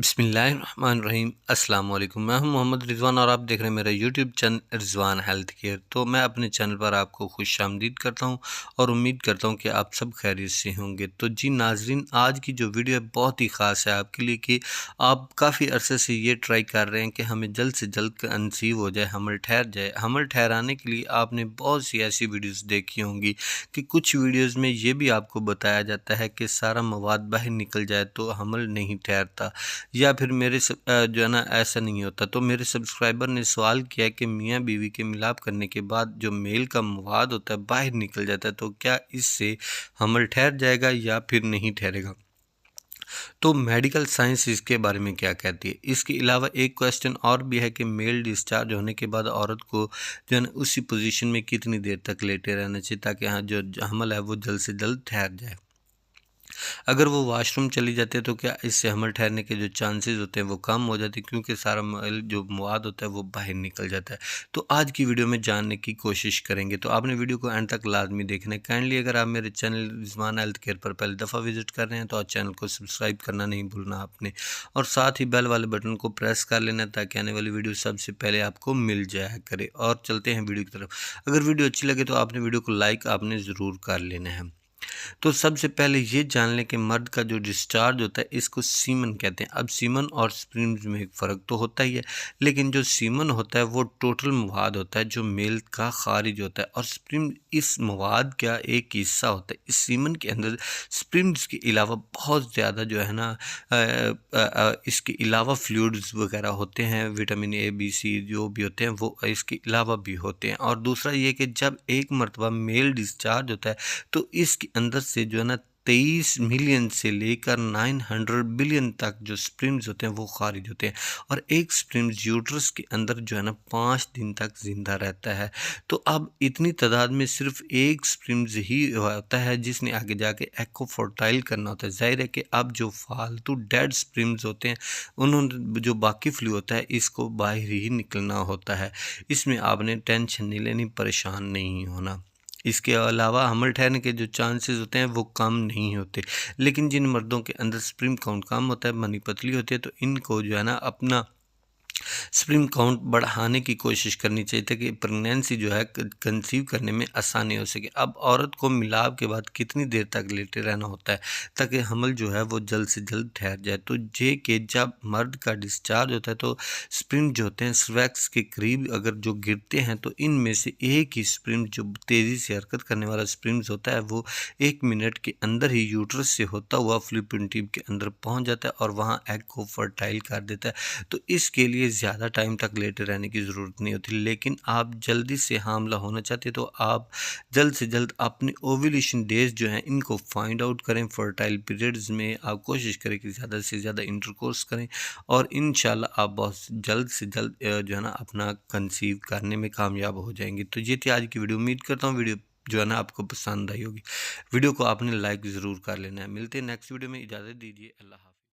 बिस्मिल्लाहिर्रहमानिर्रहीम अस्सलाम वालेकुम। मैं हूं मोहम्मद रिजवान और आप देख रहे हैं मेरा YouTube channel Rizwan health care. तो मैं अपने चैनल पर आपको खुशामदीद करता हूं और उम्मीद करता हूं कि आप सब खैरियत से होंगे। तो जी नाजरीन, आज की जो वीडियो है बहुत ही ख़ास है आपके लिए कि आप काफ़ी अरसे से ये ट्राई कर रहे हैं कि हमें जल्द से जल्द कंसीव हो जाए, हमल ठहर जाए। हमल ठहराने के लिए आपने बहुत सी ऐसी वीडियोज़ देखी होंगी कि कुछ वीडियोज़ में ये भी आपको बताया जाता है कि सारा मवाद बाहर निकल जाए तो हमल नहीं ठहरता, या फिर जो है ना ऐसा नहीं होता। तो मेरे सब्सक्राइबर ने सवाल किया कि मियाँ बीवी के मिलाप करने के बाद जो मेल का मवाद होता है बाहर निकल जाता है, तो क्या इससे हमल ठहर जाएगा या फिर नहीं ठहरेगा। तो मेडिकल साइंस इसके बारे में क्या कहती है। इसके अलावा एक क्वेश्चन और भी है कि मेल डिस्चार्ज होने के बाद औरत को जो है ना उसी पोजीशन में कितनी देर तक लेटे रहना चाहिए ताकि हाँ जो हमल है वो जल्द से जल्द ठहर जाए। अगर वो वॉशरूम चली जाती है तो क्या इससे हमल ठहरने के जो चांसेस होते हैं वो कम हो जाते हैं, क्योंकि सारा जो मवाद होता है वो बाहर निकल जाता है। तो आज की वीडियो में जानने की कोशिश करेंगे, तो आपने वीडियो को एंड तक लाजमी देखना है। काइंडली अगर आप मेरे चैनल रिजवान हेल्थ केयर पर पहली दफ़ा विजिट कर रहे हैं तो आज चैनल को सब्सक्राइब करना नहीं भूलना आपने, और साथ ही बेल वाले बटन को प्रेस कर लेना ताकि आने वाली वीडियो सबसे पहले आपको मिल जाया करे। और चलते हैं वीडियो की तरफ। अगर वीडियो अच्छी लगे तो आपने वीडियो को लाइक आपने ज़रूर कर लेना है। तो सबसे पहले ये जान लें कि मर्द का जो डिस्चार्ज होता है इसको सीमन कहते हैं। अब सीमन और स्पर्म्स में एक फ़र्क तो होता ही है, लेकिन जो सीमन होता है वो टोटल मवाद होता है जो मेल का खारिज होता है, और स्पर्म इस मवाद का एक हिस्सा होता है। इस सीमन के अंदर स्पर्म्स के अलावा बहुत ज़्यादा जो है ना इसके अलावा फ्लूइड्स वगैरह होते हैं, विटामिन ए बी सी जो भी होते हैं वो इसके अलावा भी होते हैं। और दूसरा ये कि जब एक मरतबा मेल डिस्चार्ज होता है तो इसके अंदर से जो है ना 23 मिलियन से लेकर 900 बिलियन तक जो स्पर्म्स होते हैं वो खारिज होते हैं, और एक स्पर्म्स यूट्रस के अंदर जो है ना 5 दिन तक जिंदा रहता है। तो अब इतनी तादाद में सिर्फ एक स्पर्म्स ही होता है जिसने आगे जाके एक्को फर्टाइल करना होता है। जाहिर है कि अब जो फालतू डेड स्पर्म्स होते हैं उन्होंने जो बाकी फ्लू होता है इसको बाहर ही निकलना होता है। इसमें आपने टेंशन नहीं लेनी, परेशान नहीं होना। इसके अलावा हमल ठहरने के जो चांसेस होते हैं वो कम नहीं होते, लेकिन जिन मर्दों के अंदर स्पर्म काउंट कम होता है, मनी पतली होती है, तो इनको जो है ना अपना स्पर्म काउंट बढ़ाने की कोशिश करनी चाहिए ताकि प्रेगनेंसी जो है कंसीव करने में आसानी हो सके। अब औरत को मिलाप के बाद कितनी देर तक लेटे रहना होता है ताकि हमल जो है वो जल्द से जल्द ठहर जाए। तो जे के जब मर्द का डिस्चार्ज होता है तो स्पर्म जो होते हैं स्वेक्स के करीब अगर जो गिरते हैं तो इनमें से एक ही स्पर्म जो तेज़ी से हरकत करने वाला स्पर्म होता है वो 1 मिनट के अंदर ही यूट्रस से होता हुआ फ्लिपिन ट्यूब के अंदर पहुंच जाता है और वहां एग को फर्टाइल कर देता है। तो इसके लिए ज़्यादा टाइम तक लेटे रहने की ज़रूरत नहीं होती, लेकिन आप जल्दी से हामला होना चाहते हैं तो आप जल्द से जल्द अपने ओव्यूलेशन डेज जो हैं इनको फाइंड आउट करें। फर्टाइल पीरियड्स में आप कोशिश करें कि ज़्यादा से ज़्यादा इंटरकोर्स करें, और इंशाल्लाह आप बहुत जल्द से जल्द जो है ना अपना कंसीव करने में कामयाब हो जाएंगे। तो ये थी आज की वीडियो। उम्मीद करता हूँ वीडियो जो है ना आपको पसंद आई होगी। वीडियो को आपने लाइक ज़रूर कर लेना है। मिलते हैं नेक्स्ट वीडियो में, इजाज़त दीजिए, अल्लाह हाफ़िज़।